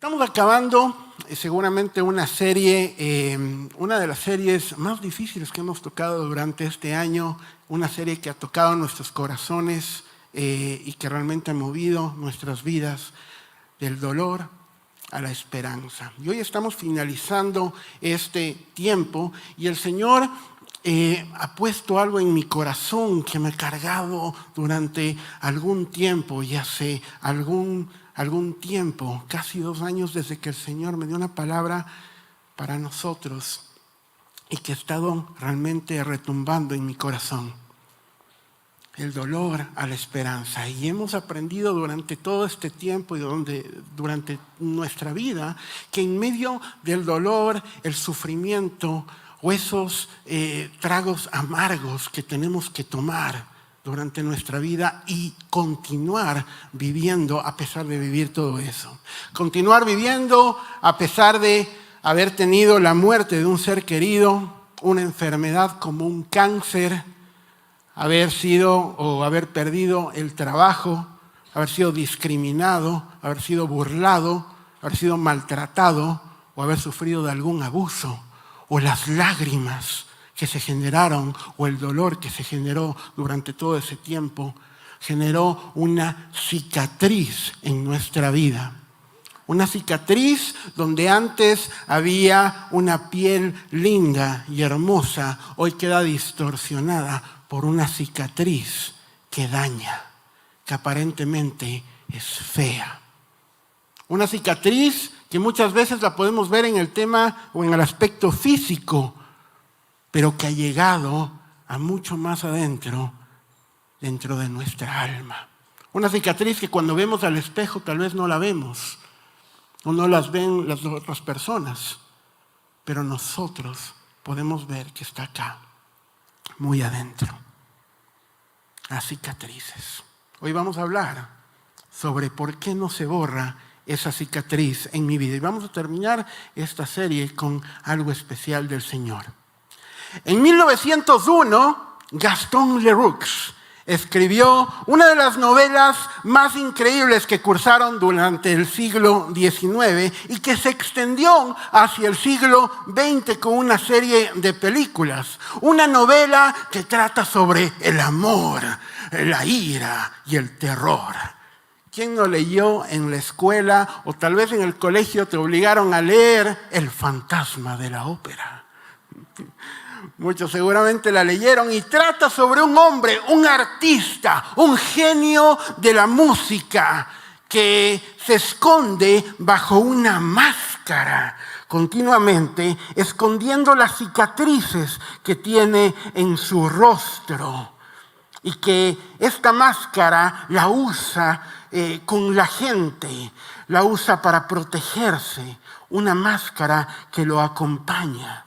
Estamos acabando seguramente una serie, una de las series más difíciles que hemos tocado durante este año, una serie que ha tocado nuestros corazones y que realmente ha movido nuestras vidas del dolor a la esperanza. Y hoy estamos finalizando este tiempo y el Señor ha puesto algo en mi corazón que me ha cargado durante algún tiempo y hace algún tiempo, casi 2 años desde que el Señor me dio una palabra para nosotros y que ha estado realmente retumbando en mi corazón. El dolor a la esperanza. Y hemos aprendido durante todo este tiempo y durante nuestra vida que en medio del dolor, el sufrimiento o esos tragos amargos que tenemos que tomar durante nuestra vida y continuar viviendo a pesar de vivir todo eso. Continuar viviendo a pesar de haber tenido la muerte de un ser querido, una enfermedad como un cáncer, haber perdido el trabajo, haber sido discriminado, haber sido burlado, haber sido maltratado o haber sufrido de algún abuso, o las lágrimas que se generaron o el dolor que se generó durante todo ese tiempo, generó una cicatriz en nuestra vida. Una cicatriz donde antes había una piel linda y hermosa, hoy queda distorsionada por una cicatriz que daña, que aparentemente es fea. Una cicatriz que muchas veces la podemos ver en el tema o en el aspecto físico, pero que ha llegado a mucho más adentro, dentro de nuestra alma. Una cicatriz que cuando vemos al espejo tal vez no la vemos, o no las ven las otras personas, pero nosotros podemos ver que está acá, muy adentro. Las cicatrices. Hoy vamos a hablar sobre por qué no se borra esa cicatriz en mi vida. Y vamos a terminar esta serie con algo especial del Señor. En 1901, Gaston Leroux escribió una de las novelas más increíbles que cursaron durante el siglo XIX y que se extendió hacia el siglo XX con una serie de películas. Una novela que trata sobre el amor, la ira y el terror. ¿Quién no leyó en la escuela o tal vez en el colegio te obligaron a leer El fantasma de la ópera? Muchos seguramente la leyeron y trata sobre un hombre, un artista, un genio de la música que se esconde bajo una máscara, continuamente escondiendo las cicatrices que tiene en su rostro y que esta máscara la usa con la gente, la usa para protegerse, una máscara que lo acompaña.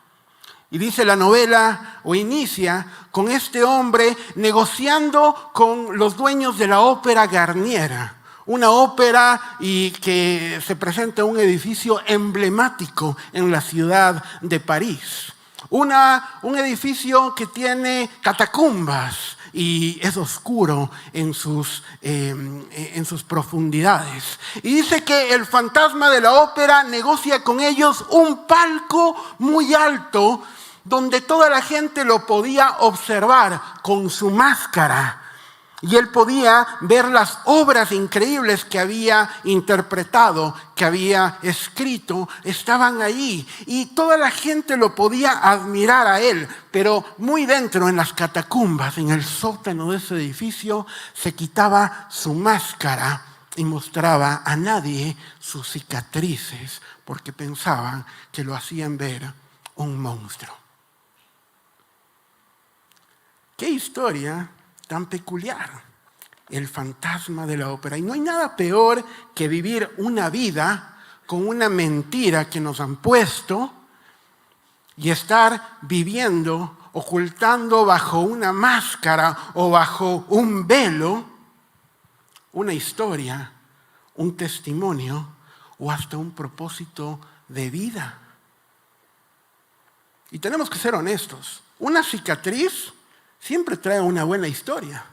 Y dice la novela, o inicia, con este hombre negociando con los dueños de la ópera Garnier. Una ópera y que se presenta en un edificio emblemático en la ciudad de París. Un edificio que tiene catacumbas y es oscuro en sus profundidades. Y dice que el fantasma de la ópera negocia con ellos un palco muy alto donde toda la gente lo podía observar con su máscara. Y él podía ver las obras increíbles que había interpretado, que había escrito, estaban ahí. Y toda la gente lo podía admirar a él. Pero muy dentro, en las catacumbas, en el sótano de ese edificio, se quitaba su máscara y mostraba a nadie sus cicatrices, porque pensaban que lo hacían ver un monstruo. ¡Qué historia tan peculiar! El fantasma de la ópera. Y no hay nada peor que vivir una vida con una mentira que nos han puesto y estar viviendo, ocultando bajo una máscara o bajo un velo una historia, un testimonio o hasta un propósito de vida. Y tenemos que ser honestos. Una cicatriz siempre trae una buena historia.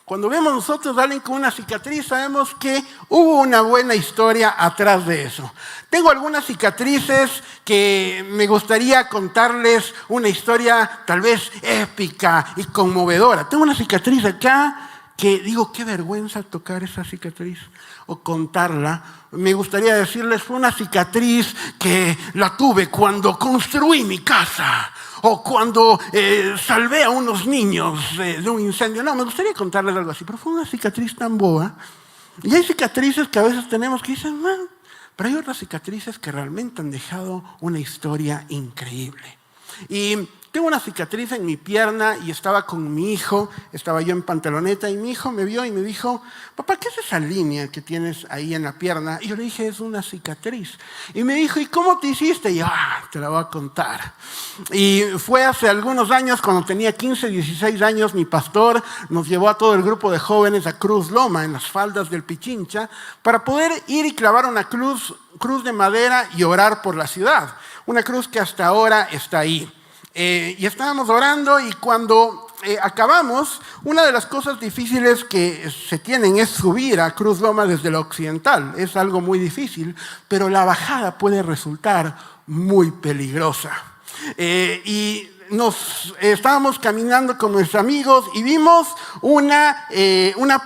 Cuando vemos nosotros a alguien con una cicatriz, sabemos que hubo una buena historia atrás de eso. Tengo algunas cicatrices que me gustaría contarles una historia tal vez épica y conmovedora. Tengo una cicatriz acá que digo, qué vergüenza tocar esa cicatriz o contarla. Me gustaría decirles, fue una cicatriz que la tuve cuando construí mi casa o cuando salvé a unos niños de un incendio. No, me gustaría contarles algo así, pero fue una cicatriz tan boba. Y hay cicatrices que a veces tenemos que dicen, bueno, pero hay otras cicatrices que realmente han dejado una historia increíble. Y tengo una cicatriz en mi pierna y estaba con mi hijo, estaba yo en pantaloneta y mi hijo me vio y me dijo, papá, ¿qué es esa línea que tienes ahí en la pierna? Y yo le dije, es una cicatriz. Y me dijo, ¿y cómo te hiciste? Y yo, te la voy a contar. Y fue hace algunos años, cuando tenía 15, 16 años, mi pastor nos llevó a todo el grupo de jóvenes a Cruz Loma, en las faldas del Pichincha, para poder ir y clavar una cruz de madera y orar por la ciudad. Una cruz que hasta ahora está ahí. Y estábamos orando y cuando acabamos, una de las cosas difíciles que se tienen es subir a Cruz Loma desde la occidental. Es algo muy difícil, pero la bajada puede resultar muy peligrosa. Y estábamos caminando con nuestros amigos y vimos una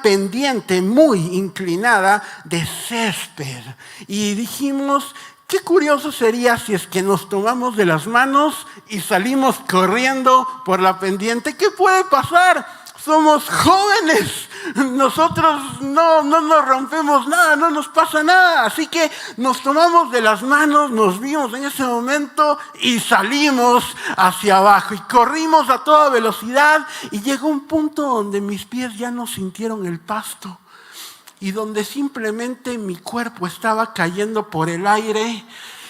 pendiente muy inclinada de césped. Y dijimos, qué curioso sería si es que nos tomamos de las manos y salimos corriendo por la pendiente. ¿Qué puede pasar? Somos jóvenes. Nosotros no nos rompemos nada, no nos pasa nada. Así que nos tomamos de las manos, nos vimos en ese momento y salimos hacia abajo. Y corrimos a toda velocidad y llegó un punto donde mis pies ya no sintieron el pasto. Y donde simplemente mi cuerpo estaba cayendo por el aire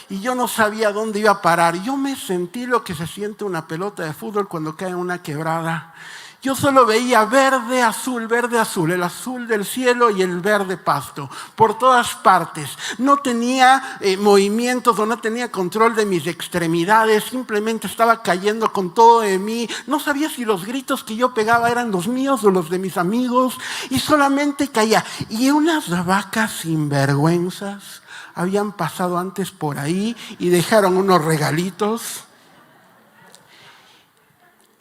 y yo no sabía dónde iba a parar. Yo me sentí lo que se siente una pelota de fútbol cuando cae en una quebrada. Yo solo veía verde, azul, el azul del cielo y el verde pasto, por todas partes. No tenía movimientos o no tenía control de mis extremidades, simplemente estaba cayendo con todo de mí. No sabía si los gritos que yo pegaba eran los míos o los de mis amigos y solamente caía. Y unas vacas sinvergüenzas habían pasado antes por ahí y dejaron unos regalitos.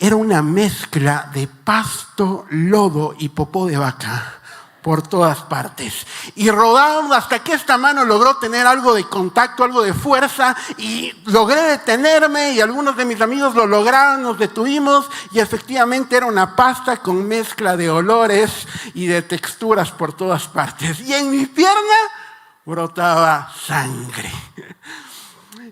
Era una mezcla de pasto, lodo y popó de vaca por todas partes. Y rodamos hasta que esta mano logró tener algo de contacto, algo de fuerza, y logré detenerme y algunos de mis amigos lo lograron, nos detuvimos y efectivamente era una pasta con mezcla de olores y de texturas por todas partes. Y en mi pierna brotaba sangre.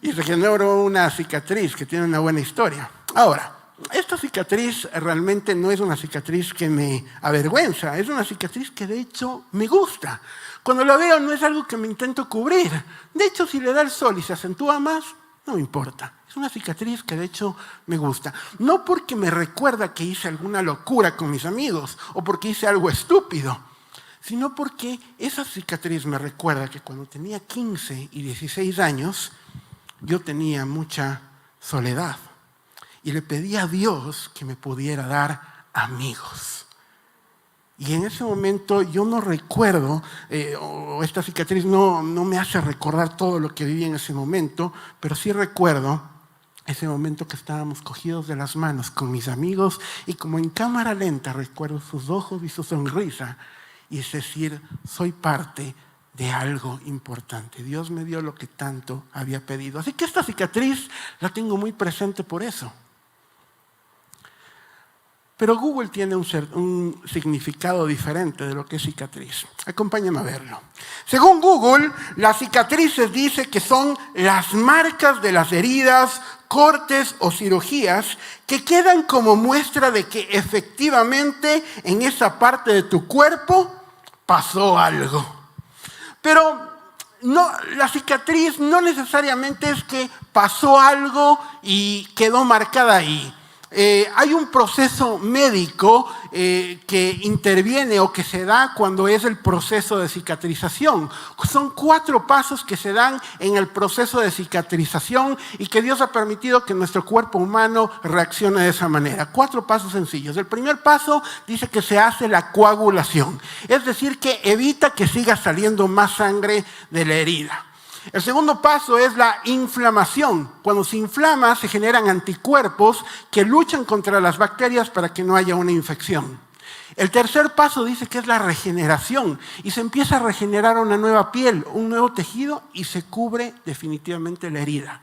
Y se generó una cicatriz que tiene una buena historia. Ahora, esta cicatriz realmente no es una cicatriz que me avergüenza, es una cicatriz que de hecho me gusta. Cuando la veo no es algo que me intento cubrir. De hecho, si le da el sol y se acentúa más, no me importa. Es una cicatriz que de hecho me gusta. No porque me recuerda que hice alguna locura con mis amigos o porque hice algo estúpido, sino porque esa cicatriz me recuerda que cuando tenía 15 y 16 años, yo tenía mucha soledad. Y le pedí a Dios que me pudiera dar amigos. Y en ese momento yo no recuerdo, o esta cicatriz no me hace recordar todo lo que viví en ese momento, pero sí recuerdo ese momento que estábamos cogidos de las manos con mis amigos y como en cámara lenta recuerdo sus ojos y su sonrisa y es decir, soy parte de algo importante. Dios me dio lo que tanto había pedido. Así que esta cicatriz la tengo muy presente por eso. Pero Google tiene un significado diferente de lo que es cicatriz. Acompáñame a verlo. Según Google, las cicatrices dice que son las marcas de las heridas, cortes o cirugías que quedan como muestra de que efectivamente en esa parte de tu cuerpo pasó algo. Pero no, la cicatriz no necesariamente es que pasó algo y quedó marcada ahí. hay un proceso médico que interviene o que se da cuando es el proceso de cicatrización. Son 4 pasos que se dan en el proceso de cicatrización y que Dios ha permitido que nuestro cuerpo humano reaccione de esa manera. 4 pasos sencillos. El primer paso dice que se hace la coagulación, es decir, que evita que siga saliendo más sangre de la herida. El segundo paso es la inflamación. Cuando se inflama, se generan anticuerpos que luchan contra las bacterias para que no haya una infección. El tercer paso dice que es la regeneración y se empieza a regenerar una nueva piel, un nuevo tejido y se cubre definitivamente la herida.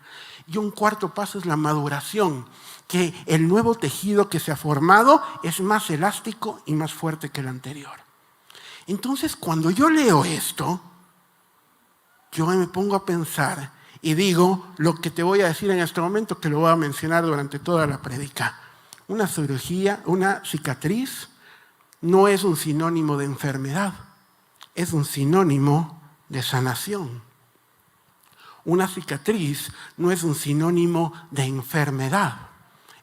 Y un cuarto paso es la maduración, que el nuevo tejido que se ha formado es más elástico y más fuerte que el anterior. Entonces, cuando yo leo esto, yo me pongo a pensar y digo lo que te voy a decir en este momento, que lo voy a mencionar durante toda la prédica. Una cirugía, una cicatriz, no es un sinónimo de enfermedad, es un sinónimo de sanación. Una cicatriz no es un sinónimo de enfermedad,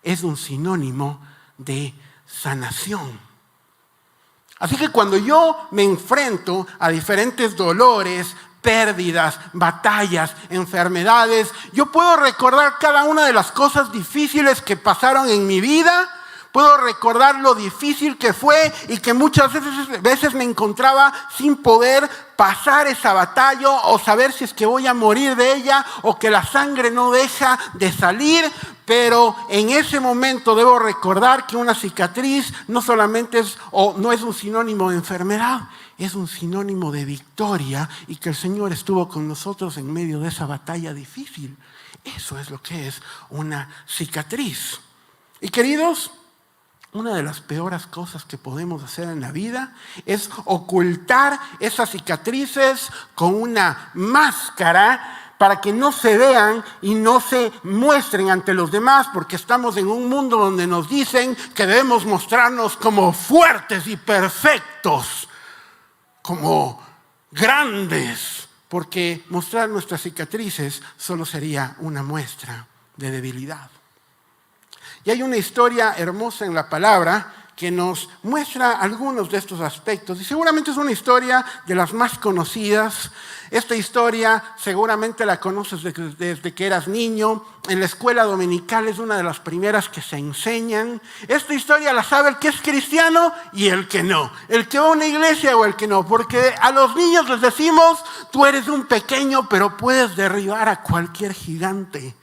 es un sinónimo de sanación. Así que cuando yo me enfrento a diferentes dolores, pérdidas, batallas, enfermedades, yo puedo recordar cada una de las cosas difíciles que pasaron en mi vida. Puedo recordar lo difícil que fue y que muchas veces me encontraba sin poder pasar esa batalla o saber si es que voy a morir de ella o que la sangre no deja de salir. Pero en ese momento debo recordar que una cicatriz no solamente no es un sinónimo de enfermedad, es un sinónimo de victoria y que el Señor estuvo con nosotros en medio de esa batalla difícil. Eso es lo que es una cicatriz. Y queridos, una de las peores cosas que podemos hacer en la vida es ocultar esas cicatrices con una máscara para que no se vean y no se muestren ante los demás, porque estamos en un mundo donde nos dicen que debemos mostrarnos como fuertes y perfectos, como grandes, porque mostrar nuestras cicatrices solo sería una muestra de debilidad. Y hay una historia hermosa en la palabra que nos muestra algunos de estos aspectos. Y seguramente es una historia de las más conocidas. Esta historia seguramente la conoces desde que eras niño. En la escuela dominical es una de las primeras que se enseñan. Esta historia la sabe el que es cristiano y el que no. El que va a una iglesia o el que no. Porque a los niños les decimos, tú eres un pequeño, pero puedes derribar a cualquier gigante.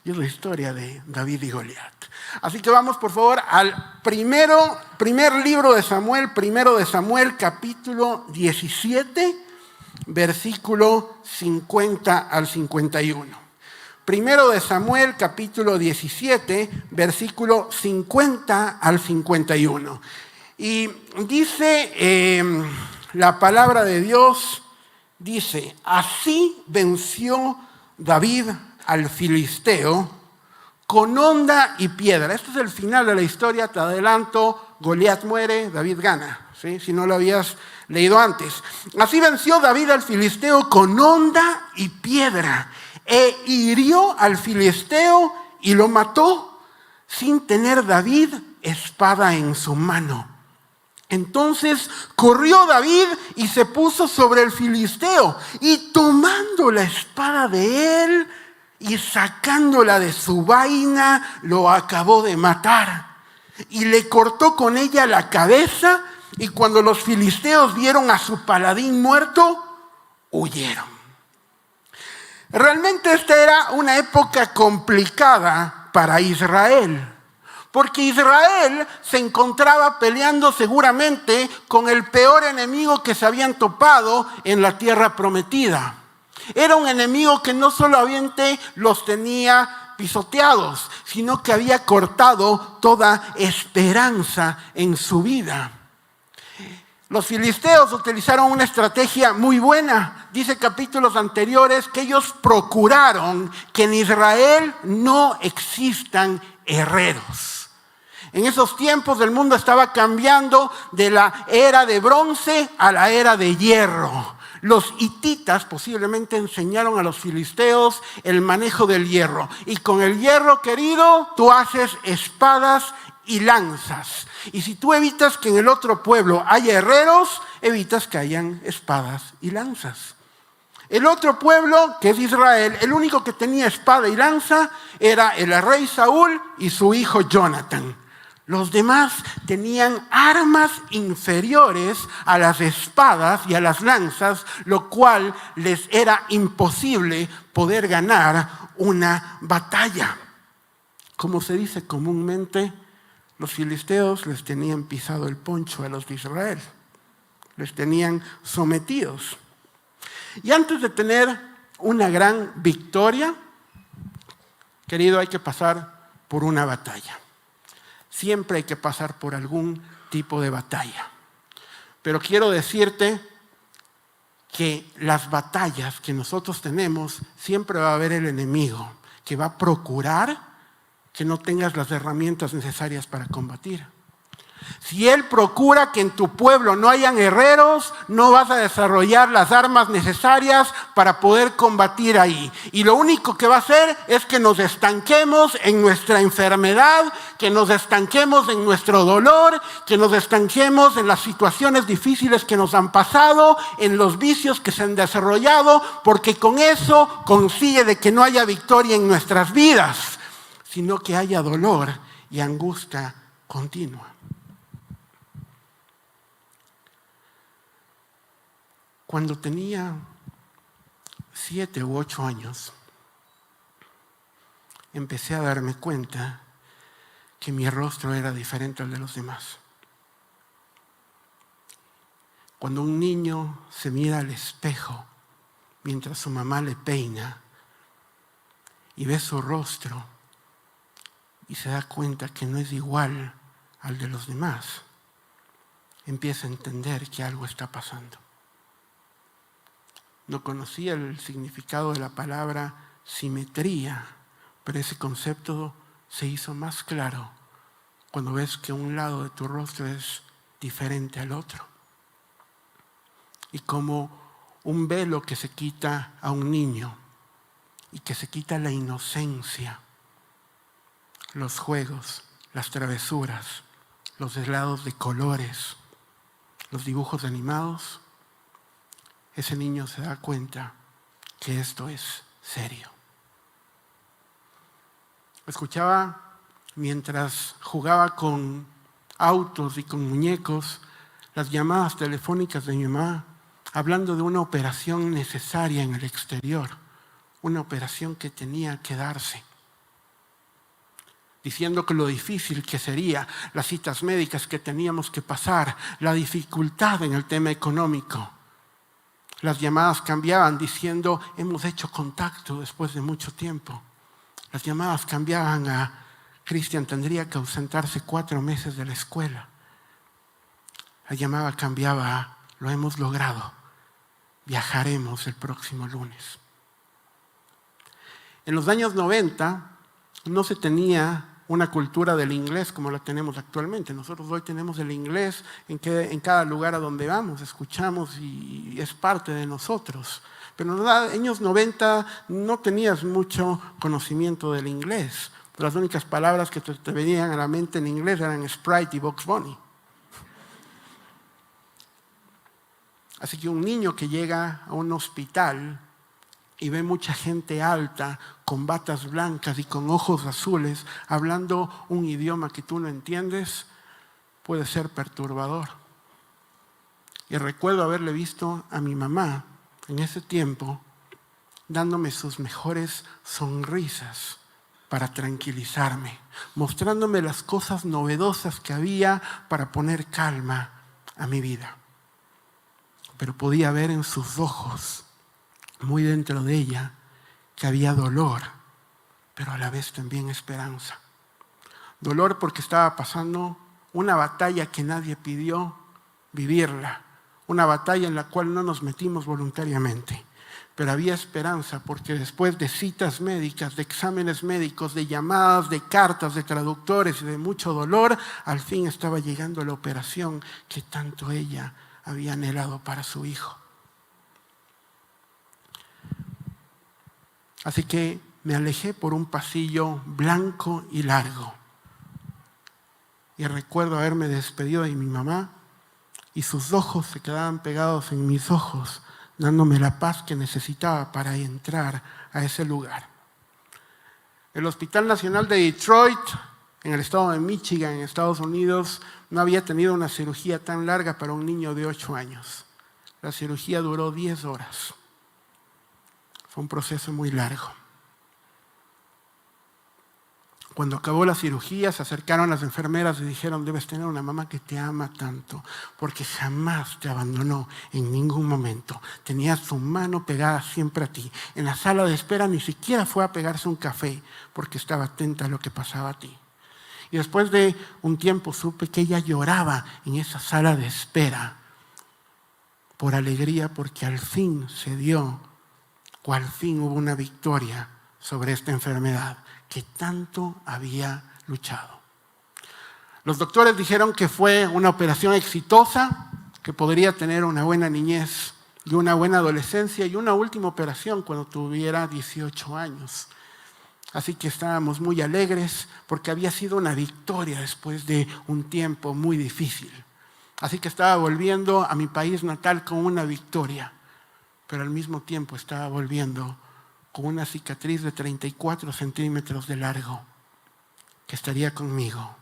Y es la historia de David y Goliat. Así que vamos por favor al primer libro de Samuel, primero de Samuel, capítulo 17, versículo 50 al 51. Primero de Samuel, capítulo 17, versículo 50 al 51. Y dice la palabra de Dios, dice, así venció David al filisteo con honda y piedra. Este es el final de la historia, te adelanto, Goliat muere, David gana, ¿sí? Si no lo habías leído antes. Así venció David al filisteo con honda y piedra, e hirió al filisteo y lo mató sin tener David espada en su mano. Entonces corrió David y se puso sobre el filisteo, y tomando la espada de él y sacándola de su vaina, lo acabó de matar. Y le cortó con ella la cabeza, y cuando los filisteos vieron a su paladín muerto, huyeron. Realmente esta era una época complicada para Israel, porque Israel se encontraba peleando seguramente con el peor enemigo que se habían topado en la tierra prometida. Era un enemigo que no solamente los tenía pisoteados, sino que había cortado toda esperanza en su vida. Los filisteos utilizaron una estrategia muy buena. Dice capítulos anteriores que ellos procuraron que en Israel no existan herreros. En esos tiempos el mundo estaba cambiando de la era de bronce a la era de hierro. Los hititas posiblemente enseñaron a los filisteos el manejo del hierro. Y con el hierro, querido, tú haces espadas y lanzas. Y si tú evitas que en el otro pueblo haya herreros, evitas que hayan espadas y lanzas. El otro pueblo, que es Israel, el único que tenía espada y lanza era el rey Saúl y su hijo Jonathan. Los demás tenían armas inferiores a las espadas y a las lanzas, lo cual les era imposible poder ganar una batalla. Como se dice comúnmente, los filisteos les tenían pisado el poncho a los de Israel. Les tenían sometidos. Y antes de tener una gran victoria, querido, hay que pasar por una batalla. Siempre hay que pasar por algún tipo de batalla. Pero quiero decirte que las batallas que nosotros tenemos, siempre va a haber el enemigo que va a procurar que no tengas las herramientas necesarias para combatir. Si él procura que en tu pueblo no hayan herreros, no vas a desarrollar las armas necesarias para poder combatir ahí. Y lo único que va a hacer es que nos estanquemos en nuestra enfermedad, que nos estanquemos en nuestro dolor, que nos estanquemos en las situaciones difíciles que nos han pasado, en los vicios que se han desarrollado, porque con eso consigue de que no haya victoria en nuestras vidas, sino que haya dolor y angustia continua. Cuando tenía 7 u 8 años, empecé a darme cuenta que mi rostro era diferente al de los demás. Cuando un niño se mira al espejo mientras su mamá le peina y ve su rostro y se da cuenta que no es igual al de los demás, empieza a entender que algo está pasando. No conocía el significado de la palabra simetría, pero ese concepto se hizo más claro cuando ves que un lado de tu rostro es diferente al otro. Y como un velo que se quita a un niño y que se quita la inocencia, los juegos, las travesuras, los helados de colores, los dibujos animados, ese niño se da cuenta que esto es serio. Escuchaba mientras jugaba con autos y con muñecos las llamadas telefónicas de mi mamá hablando de una operación necesaria en el exterior, una operación que tenía que darse. Diciendo que lo difícil que sería, las citas médicas que teníamos que pasar, la dificultad en el tema económico. Las llamadas cambiaban diciendo, hemos hecho contacto después de mucho tiempo. Las llamadas cambiaban a, Cristian tendría que ausentarse 4 meses de la escuela. La llamada cambiaba a, lo hemos logrado, viajaremos el próximo lunes. En los años 90 no se tenía una cultura del inglés como la tenemos actualmente. Nosotros hoy tenemos el inglés en cada lugar a donde vamos, escuchamos y es parte de nosotros. Pero en los años 90 no tenías mucho conocimiento del inglés. Las únicas palabras que te venían a la mente en inglés eran Sprite y Bugs Bunny. Así que un niño que llega a un hospital y ve mucha gente alta, con batas blancas y con ojos azules, hablando un idioma que tú no entiendes, puede ser perturbador. Y recuerdo haberle visto a mi mamá en ese tiempo, dándome sus mejores sonrisas para tranquilizarme, mostrándome las cosas novedosas que había para poner calma a mi vida. Pero podía ver en sus ojos, muy dentro de ella, que había dolor, pero a la vez también esperanza. Dolor porque estaba pasando una batalla que nadie pidió vivirla, una batalla en la cual no nos metimos voluntariamente. Pero había esperanza porque después de citas médicas, de exámenes médicos, de llamadas, de cartas, de traductores y de mucho dolor, al fin estaba llegando la operación que tanto ella había anhelado para su hijo. Así que me alejé por un pasillo blanco y largo. Y recuerdo haberme despedido de mi mamá y sus ojos se quedaban pegados en mis ojos, dándome la paz que necesitaba para entrar a ese lugar. El Hospital Nacional de Detroit, en el estado de Michigan, en Estados Unidos, no había tenido una cirugía tan larga para un niño de 8 años. La cirugía duró 10 horas. Fue un proceso muy largo. Cuando acabó la cirugía, se acercaron las enfermeras y dijeron: debes tener una mamá que te ama tanto, porque jamás te abandonó en ningún momento. Tenía su mano pegada siempre a ti. En la sala de espera ni siquiera fue a pegarse un café, porque estaba atenta a lo que pasaba a ti. Y después de un tiempo supe que ella lloraba en esa sala de espera por alegría, porque al fin se dio, o al fin hubo una victoria sobre esta enfermedad que tanto había luchado. Los doctores dijeron que fue una operación exitosa, que podría tener una buena niñez y una buena adolescencia y una última operación cuando tuviera 18 años. Así que estábamos muy alegres porque había sido una victoria después de un tiempo muy difícil. Así que estaba volviendo a mi país natal con una victoria, pero al mismo tiempo estaba volviendo con una cicatriz de 34 centímetros de largo que estaría conmigo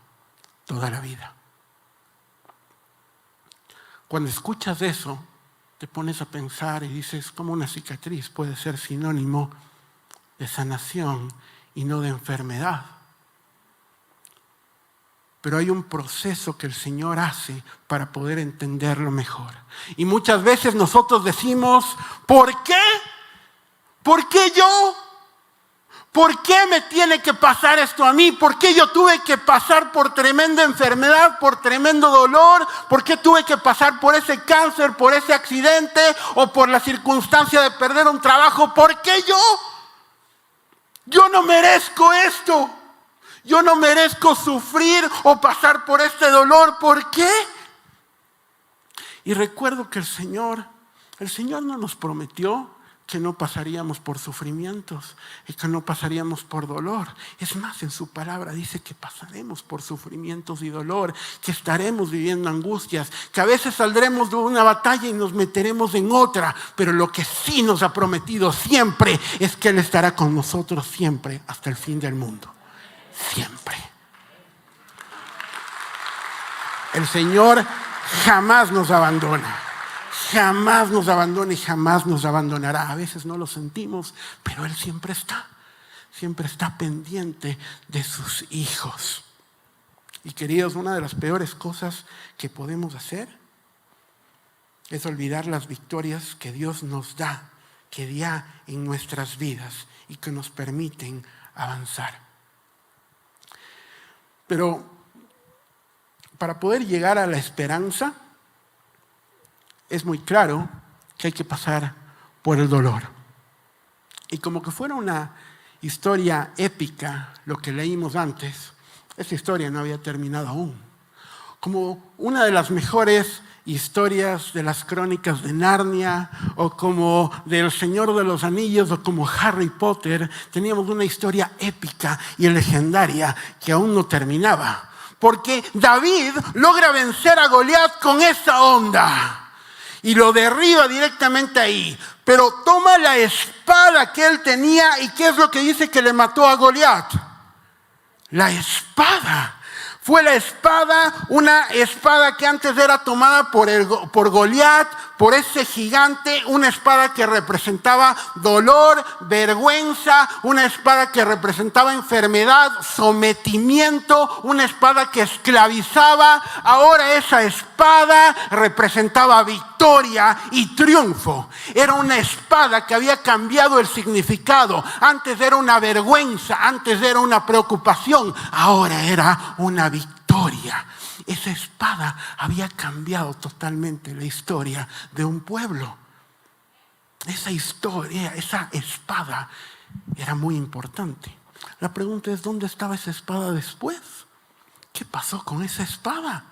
toda la vida. Cuando escuchas eso, te pones a pensar y dices: ¿cómo una cicatriz puede ser sinónimo de sanación y no de enfermedad? Pero hay un proceso que el Señor hace para poder entenderlo mejor. Y muchas veces nosotros decimos: ¿por qué? ¿Por qué yo? ¿Por qué me tiene que pasar esto a mí? ¿Por qué yo tuve que pasar por tremenda enfermedad, por tremendo dolor? ¿Por qué tuve que pasar por ese cáncer, por ese accidente o por la circunstancia de perder un trabajo? ¿Por qué yo? Yo no merezco esto. Yo no merezco sufrir o pasar por este dolor. ¿Por qué? Y recuerdo que el Señor no nos prometió que no pasaríamos por sufrimientos y que no pasaríamos por dolor. Es más, en su palabra dice que pasaremos por sufrimientos y dolor, que estaremos viviendo angustias, que a veces saldremos de una batalla y nos meteremos en otra, pero lo que sí nos ha prometido siempre es que Él estará con nosotros siempre hasta el fin del mundo. Siempre. El Señor jamás nos abandona. Jamás nos abandona y jamás nos abandonará. A veces no lo sentimos, pero Él siempre está pendiente de sus hijos. Y queridos, una de las peores cosas que podemos hacer es olvidar las victorias que Dios nos da, que da en nuestras vidas y que nos permiten avanzar. Pero para poder llegar a la esperanza, es muy claro que hay que pasar por el dolor. Y como que fuera una historia épica, lo que leímos antes, esa historia no había terminado aún. Como una de las mejores historias de las crónicas de Narnia, o como del Señor de los Anillos, o como Harry Potter, teníamos una historia épica y legendaria que aún no terminaba. Porque David logra vencer a Goliat con esa onda. Y lo derriba directamente ahí. Pero toma la espada que él tenía. ¿Y qué es lo que dice que le mató a Goliat? La espada. Fue la espada, una espada que antes era tomada por Goliat, por ese gigante, una espada que representaba dolor, vergüenza, una espada que representaba enfermedad, sometimiento, una espada que esclavizaba. Ahora esa espada representaba victoria y triunfo. Era una espada que había cambiado el significado. Antes era una vergüenza, antes era una preocupación, ahora era una victoria. Esa espada había cambiado totalmente la historia de un pueblo. Esa historia, esa espada era muy importante. La pregunta es: ¿dónde estaba esa espada después? ¿Qué pasó con esa espada?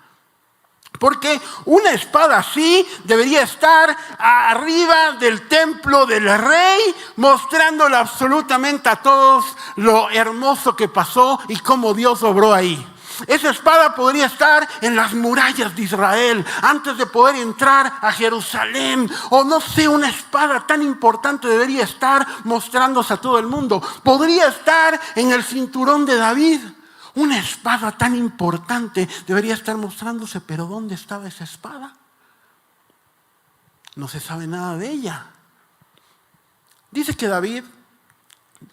Porque una espada así debería estar arriba del templo del rey, mostrándole absolutamente a todos lo hermoso que pasó y cómo Dios obró ahí. Esa espada podría estar en las murallas de Israel antes de poder entrar a Jerusalén. O no sé, una espada tan importante debería estar mostrándose a todo el mundo. Podría estar en el cinturón de David. Una espada tan importante debería estar mostrándose, pero ¿dónde estaba esa espada? No se sabe nada de ella. Dice que David,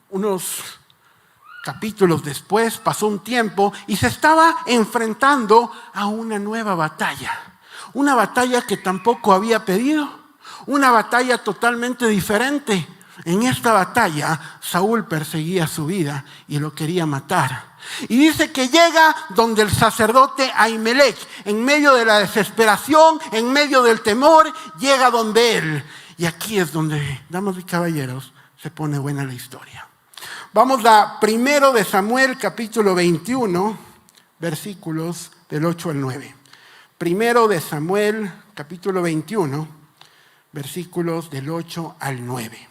unos capítulos después, pasó un tiempo y se estaba enfrentando a una nueva batalla. Una batalla que tampoco había pedido. Una batalla totalmente diferente. En esta batalla, Saúl perseguía su vida y lo quería matar. Y dice que llega donde el sacerdote Ahimelech, en medio de la desesperación, en medio del temor, llega donde él. Y aquí es donde, damas y caballeros, se pone buena la historia. Vamos a 1 de Samuel, capítulo 21, versículos del 8 al 9. 1 de Samuel, capítulo 21, versículos del 8 al 9.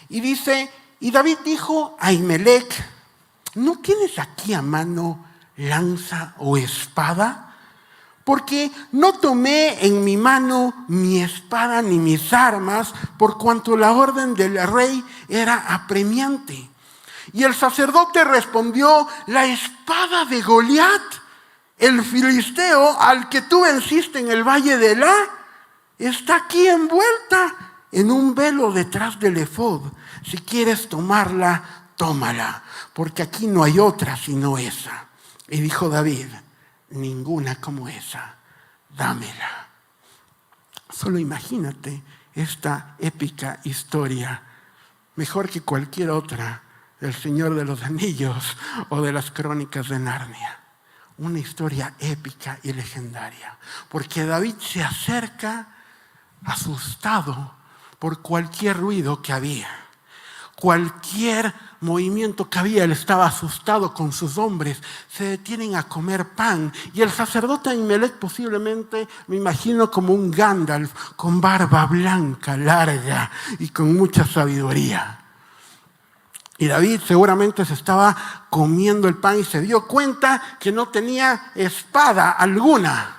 Y dice, y David dijo a Ahimelech: ¿no tienes aquí a mano lanza o espada? Porque no tomé en mi mano mi espada ni mis armas, por cuanto la orden del rey era apremiante. Y el sacerdote respondió: la espada de Goliat, el filisteo al que tú venciste en el valle de Elá, está aquí envuelta en un velo detrás del efod. Si quieres tomarla, tómala, porque aquí no hay otra sino esa. Y dijo David: ninguna como esa, dámela. Solo imagínate esta épica historia, mejor que cualquier otra del Señor de los Anillos o de las Crónicas de Narnia. Una historia épica y legendaria, porque David se acerca asustado por cualquier ruido que había. Cualquier movimiento que había, él estaba asustado con sus hombres. Se detienen a comer pan. Y el sacerdote Ahimelech, posiblemente, me imagino como un Gandalf, con barba blanca, larga y con mucha sabiduría. Y David seguramente se estaba comiendo el pan y se dio cuenta que no tenía espada alguna.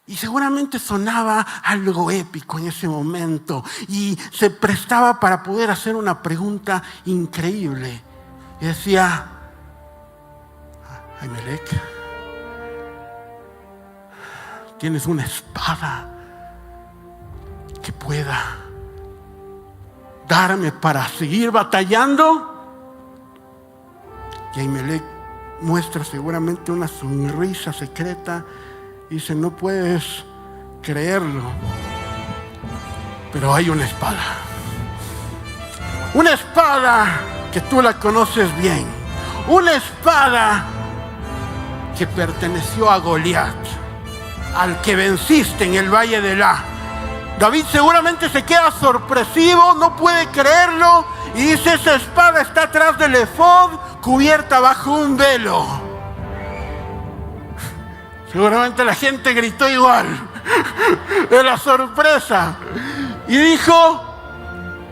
Y seguramente sonaba algo épico en ese momento y se prestaba para poder hacer una pregunta increíble. Y decía: Ahimelech, ¿tienes una espada que pueda darme para seguir batallando? Y Ahimelech muestra seguramente una sonrisa secreta. Dice: no puedes creerlo, pero hay una espada. Una espada que tú la conoces bien. Una espada que perteneció a Goliat, al que venciste en el valle de Elá. David seguramente se queda sorpresivo, no puede creerlo y dice: esa espada está atrás del efod, cubierta bajo un velo. Seguramente la gente gritó igual de la sorpresa y dijo: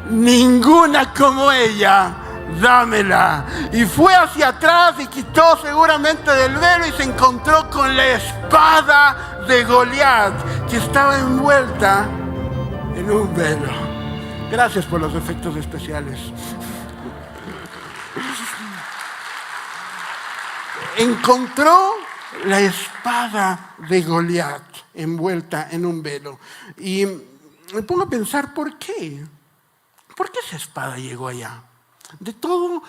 ninguna como ella, dámela. Y fue hacia atrás y quitó seguramente del velo y se encontró con la espada de Goliat, que estaba envuelta en un velo. Gracias por los efectos especiales. Encontró la espada de Goliat envuelta en un velo. Y me pongo a pensar, ¿por qué? ¿Por qué esa espada llegó allá? De toda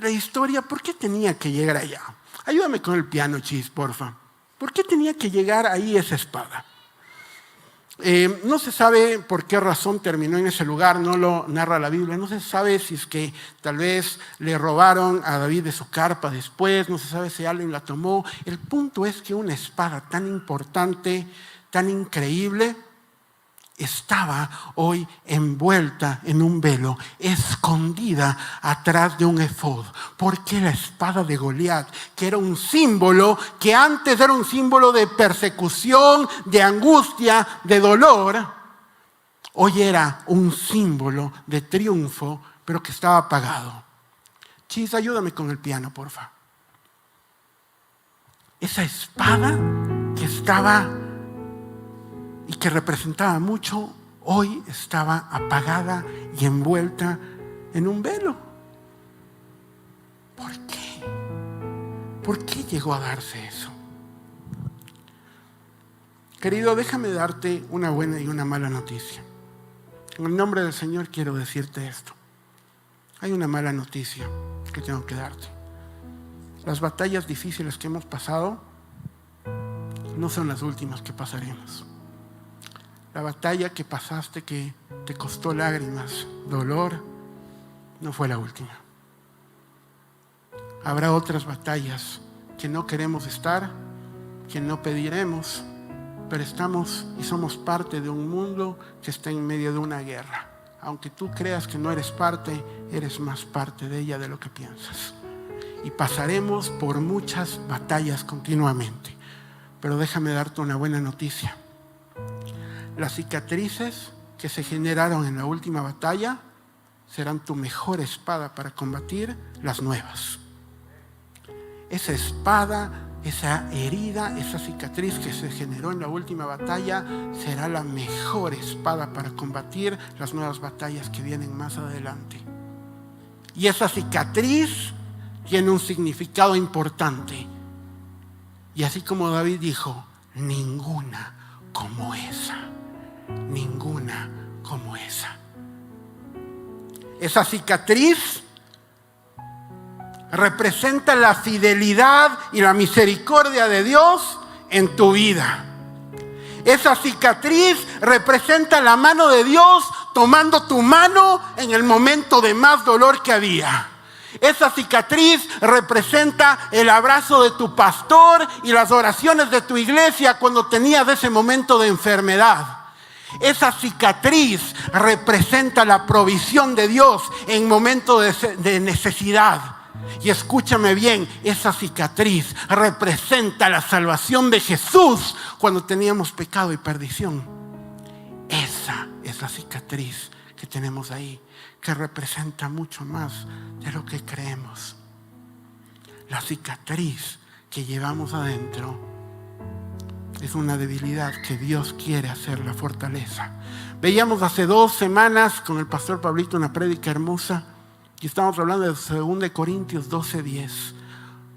la historia, ¿por qué tenía que llegar allá? Ayúdame con el piano, Chis, porfa. ¿Por qué tenía que llegar ahí esa espada? No se sabe por qué razón terminó en ese lugar, no lo narra la Biblia. No se sabe si es que tal vez le robaron a David de su carpa después, no se sabe si alguien la tomó. El punto es que una espada tan importante, tan increíble, estaba hoy envuelta en un velo, escondida atrás de un efod. Porque la espada de Goliat, que era un símbolo, que antes era un símbolo de persecución, de angustia, de dolor, hoy era un símbolo de triunfo, pero que estaba apagado. Chis, ayúdame con el piano, porfa. Esa espada que estaba y que representaba mucho, hoy estaba apagada y envuelta en un velo. ¿Por qué? ¿Por qué llegó a darse eso? Querido, déjame darte una buena y una mala noticia. En el nombre del Señor quiero decirte esto. Hay una mala noticia que tengo que darte. Las batallas difíciles que hemos pasado no son las últimas que pasaremos. La batalla que pasaste, que te costó lágrimas, dolor, no fue la última. Habrá otras batallas que no queremos estar, que no pediremos, pero estamos y somos parte de un mundo que está en medio de una guerra. Aunque tú creas que no eres parte, eres más parte de ella de lo que piensas. Y pasaremos por muchas batallas continuamente. Pero déjame darte una buena noticia. Las cicatrices que se generaron en la última batalla serán tu mejor espada para combatir las nuevas. Esa espada, esa herida, esa cicatriz que se generó en la última batalla será la mejor espada para combatir las nuevas batallas que vienen más adelante. Y esa cicatriz tiene un significado importante. Y así como David dijo, ninguna como esa. Ninguna como esa. Esa cicatriz representa la fidelidad y la misericordia de Dios en tu vida. Esa cicatriz representa la mano de Dios tomando tu mano en el momento de más dolor que había. Esa cicatriz representa el abrazo de tu pastor y las oraciones de tu iglesia cuando tenías ese momento de enfermedad. Esa cicatriz representa la provisión de Dios en momentos de necesidad. Y escúchame bien, esa cicatriz representa la salvación de Jesús cuando teníamos pecado y perdición. Esa es la cicatriz que tenemos ahí, que representa mucho más de lo que creemos. La cicatriz que llevamos adentro es una debilidad que Dios quiere hacer la fortaleza. Veíamos hace 2 semanas con el pastor Pablito una prédica hermosa y estamos hablando de 2 Corintios 12:10.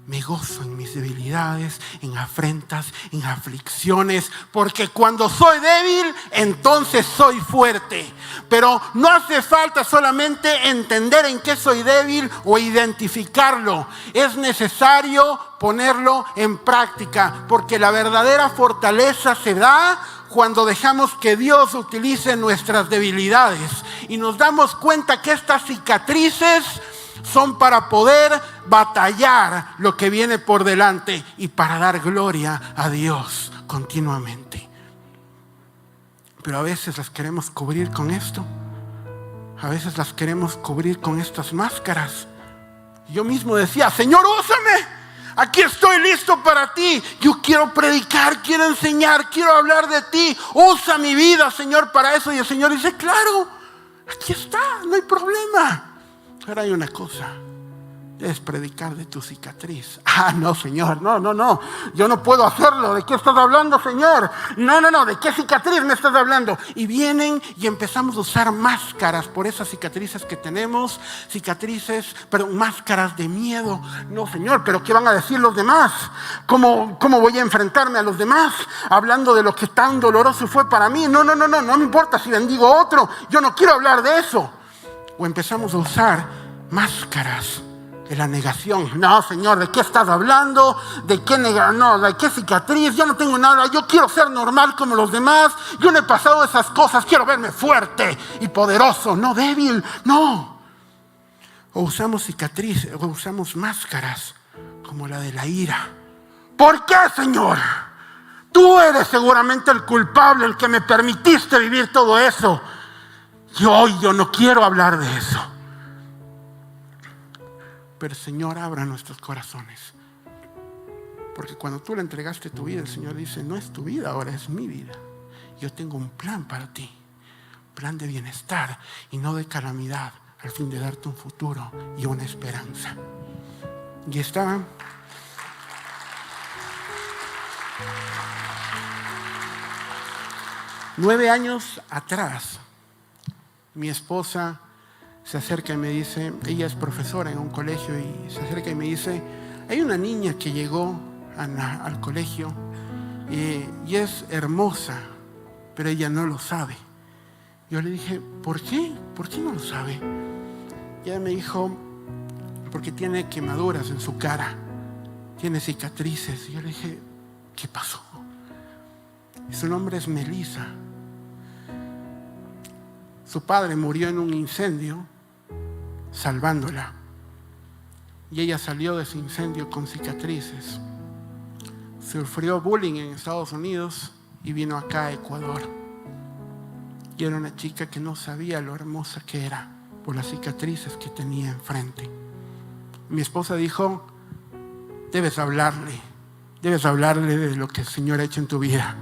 Me gozo en mis debilidades, en afrentas, en aflicciones, porque cuando soy débil, entonces soy fuerte. Pero no hace falta solamente entender en qué soy débil o identificarlo. Es necesario ponerlo en práctica, porque la verdadera fortaleza se da cuando dejamos que Dios utilice nuestras debilidades y nos damos cuenta que estas cicatrices son para poder batallar lo que viene por delante y para dar gloria a Dios continuamente. Pero a veces las queremos cubrir con esto. A veces las queremos cubrir con estas máscaras. Yo mismo decía, Señor, úsame. Aquí estoy listo para ti. Yo quiero predicar, quiero enseñar, quiero hablar de ti. Usa mi vida, Señor, para eso. Y el Señor dice, claro, aquí está, no hay problema. Pero hay una cosa, debes predicar de tu cicatriz. No, Señor, no, yo no puedo hacerlo. ¿De qué estás hablando, Señor? No, ¿de qué cicatriz me estás hablando? Y vienen y empezamos a usar máscaras por esas cicatrices que tenemos, máscaras de miedo. No, Señor, pero ¿qué van a decir los demás? ¿Cómo voy a enfrentarme a los demás? Hablando de lo que tan doloroso fue para mí. No me importa si bendigo a otro. Yo no quiero hablar de eso. O empezamos a usar máscaras de la negación. No, Señor, ¿de qué estás hablando? ¿De qué ¿de qué cicatriz? Yo no tengo nada. Yo quiero ser normal como los demás. Yo no he pasado esas cosas. Quiero verme fuerte y poderoso, no débil. No. O usamos cicatrices, o usamos máscaras como la de la ira. ¿Por qué, Señor? Tú eres seguramente el culpable, el que me permitiste vivir todo eso. Y hoy yo no quiero hablar de eso. Pero el Señor abra nuestros corazones. Porque cuando tú le entregaste tu vida, el Señor dice, no es tu vida, ahora es mi vida. Yo tengo un plan para ti. Plan de bienestar y no de calamidad, al fin de darte un futuro y una esperanza. Y estaba... 9 años atrás, mi esposa se acerca y me dice, ella es profesora en un colegio, y se acerca y me dice, hay una niña que llegó al colegio y es hermosa, pero ella no lo sabe. Yo le dije, ¿por qué? ¿Por qué no lo sabe? Y ella me dijo, porque tiene quemaduras en su cara, tiene cicatrices. Y yo le dije, ¿qué pasó? Y su nombre es Melissa. Su padre murió en un incendio salvándola. Y ella salió de ese incendio con cicatrices. Sufrió bullying en Estados Unidos y vino acá a Ecuador. Y era una chica que no sabía lo hermosa que era por las cicatrices que tenía enfrente. Mi esposa dijo, debes hablarle de lo que el Señor ha hecho en tu vida.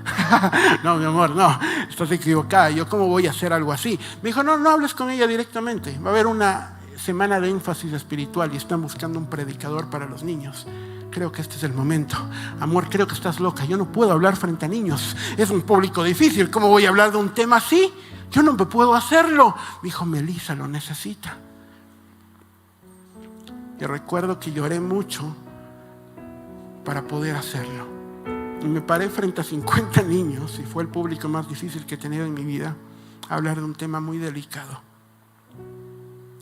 No, mi amor, no, estás equivocada. Yo, ¿cómo voy a hacer algo así? Me dijo, no hables con ella directamente. Va a haber una semana de énfasis espiritual y están buscando un predicador para los niños. Creo que este es el momento. Amor, creo que estás loca. Yo no puedo hablar frente a niños. Es un público difícil. ¿Cómo voy a hablar de un tema así? Yo no me puedo hacerlo. Me dijo, Melissa lo necesita. Y recuerdo que lloré mucho para poder hacerlo. Y me paré frente a 50 niños, y fue el público más difícil que he tenido en mi vida, a hablar de un tema muy delicado.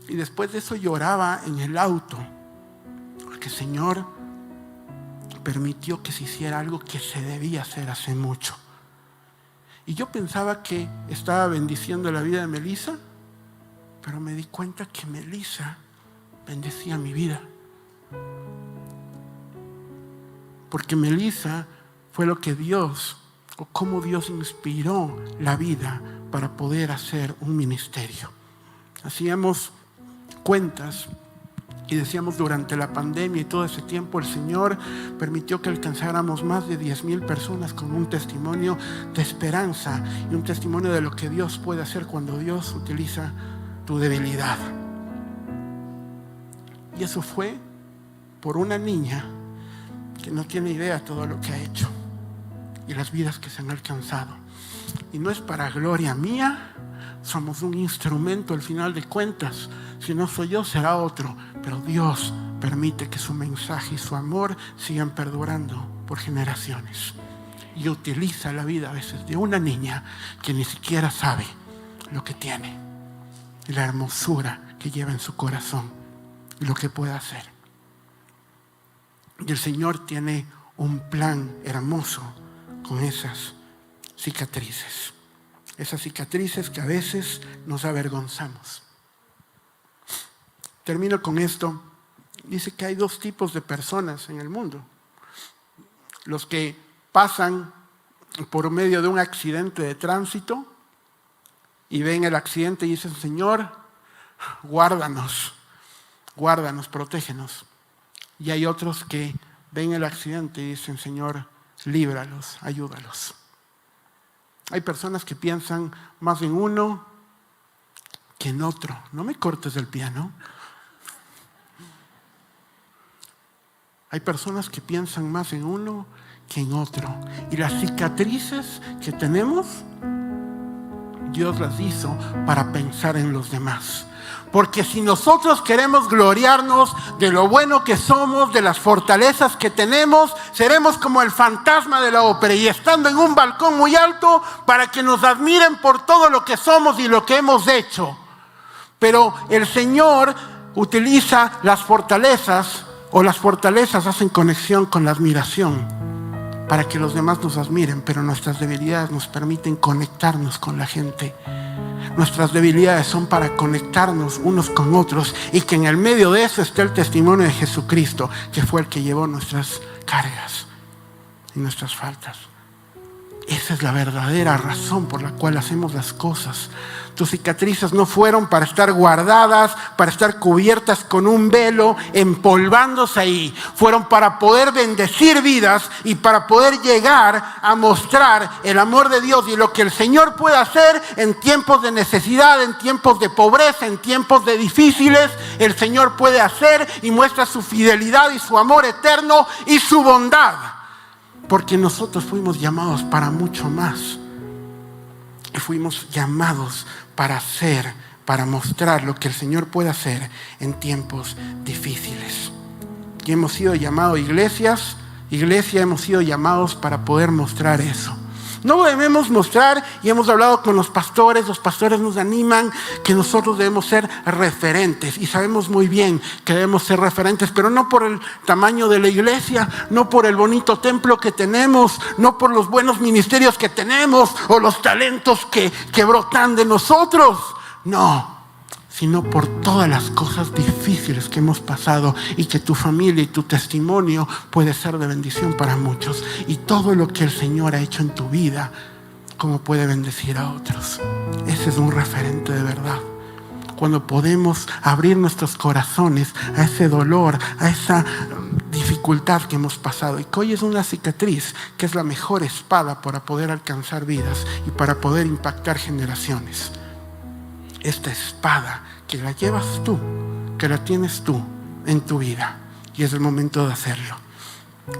Y después de eso lloraba en el auto, porque el Señor permitió que se hiciera algo que se debía hacer hace mucho. Y yo pensaba que estaba bendiciendo la vida de Melissa, pero me di cuenta que Melissa bendecía mi vida. Porque Melissa fue lo que Dios, o cómo Dios inspiró la vida para poder hacer un ministerio. Hacíamos cuentas y decíamos, durante la pandemia y todo ese tiempo, el Señor permitió que alcanzáramos más de 10,000 personas con un testimonio de esperanza y un testimonio de lo que Dios puede hacer cuando Dios utiliza tu debilidad. Y eso fue por una niña que no tiene idea de todo lo que ha hecho y las vidas que se han alcanzado. Y no es para gloria mía, somos un instrumento al final de cuentas. Si no soy yo, será otro, pero Dios permite que su mensaje y su amor sigan perdurando por generaciones. Y utiliza la vida a veces de una niña que ni siquiera sabe lo que tiene y la hermosura que lleva en su corazón y lo que puede hacer. Y el Señor tiene un plan hermoso con esas cicatrices. Esas cicatrices que a veces nos avergonzamos. Termino con esto. Dice que hay 2 tipos de personas en el mundo. Los que pasan por medio de un accidente de tránsito y ven el accidente y dicen, Señor, guárdanos, protégenos. Y hay otros que ven el accidente y dicen, Señor, líbralos, ayúdalos. Hay personas que piensan más en uno que en otro. No me cortes el piano. Hay personas que piensan más en uno que en otro. Y las cicatrices que tenemos, Dios las hizo para pensar en los demás. Porque si nosotros queremos gloriarnos de lo bueno que somos, de las fortalezas que tenemos, seremos como el fantasma de la ópera, y estando en un balcón muy alto para que nos admiren por todo lo que somos y lo que hemos hecho. Pero el Señor utiliza las fortalezas, o las fortalezas hacen conexión con la admiración para que los demás nos admiren, pero nuestras debilidades nos permiten conectarnos con la gente. Nuestras debilidades son para conectarnos unos con otros, y que en el medio de eso esté el testimonio de Jesucristo, que fue el que llevó nuestras cargas y nuestras faltas. Esa es la verdadera razón por la cual hacemos las cosas. Tus cicatrices no fueron para estar guardadas, para estar cubiertas con un velo, empolvándose ahí. Fueron para poder bendecir vidas y para poder llegar a mostrar el amor de Dios y lo que el Señor puede hacer en tiempos de necesidad, en tiempos de pobreza, en tiempos de difíciles. El Señor puede hacer y muestra su fidelidad y su amor eterno y su bondad. Porque nosotros fuimos llamados para mucho más. Y fuimos llamados para hacer, para mostrar lo que el Señor puede hacer en tiempos difíciles. Y hemos sido llamados iglesia, hemos sido llamados para poder mostrar eso. No debemos mostrar, y hemos hablado con los pastores nos animan que nosotros debemos ser referentes, y sabemos muy bien que debemos ser referentes, pero no por el tamaño de la iglesia, no por el bonito templo que tenemos, no por los buenos ministerios que tenemos o los talentos que brotan de nosotros, no, sino por todas las cosas difíciles que hemos pasado y que tu familia y tu testimonio puede ser de bendición para muchos, y todo lo que el Señor ha hecho en tu vida, cómo puede bendecir a otros. Ese es un referente de verdad. Cuando podemos abrir nuestros corazones a ese dolor, a esa dificultad que hemos pasado, y que hoy es una cicatriz que es la mejor espada para poder alcanzar vidas y para poder impactar generaciones. Esta espada que la llevas tú, que la tienes tú en tu vida, y es el momento de hacerlo,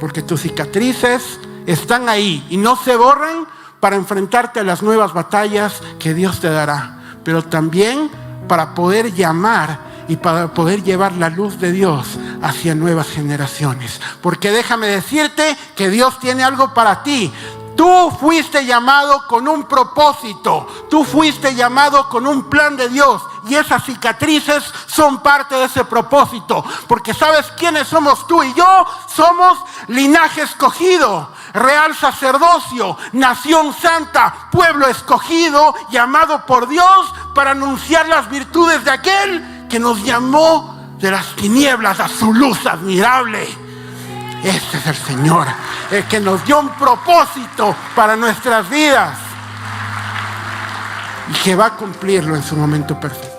porque tus cicatrices están ahí y no se borran para enfrentarte a las nuevas batallas que Dios te dará, pero también para poder llamar y para poder llevar la luz de Dios hacia nuevas generaciones. Porque déjame decirte que Dios tiene algo para ti. Tú fuiste llamado con un propósito, tú fuiste llamado con un plan de Dios, y esas cicatrices son parte de ese propósito. Porque ¿sabes quiénes somos tú y yo? Somos linaje escogido, real sacerdocio, nación santa, pueblo escogido, llamado por Dios para anunciar las virtudes de aquel que nos llamó de las tinieblas a su luz admirable. Este es el Señor, el que nos dio un propósito para nuestras vidas y que va a cumplirlo en su momento perfecto.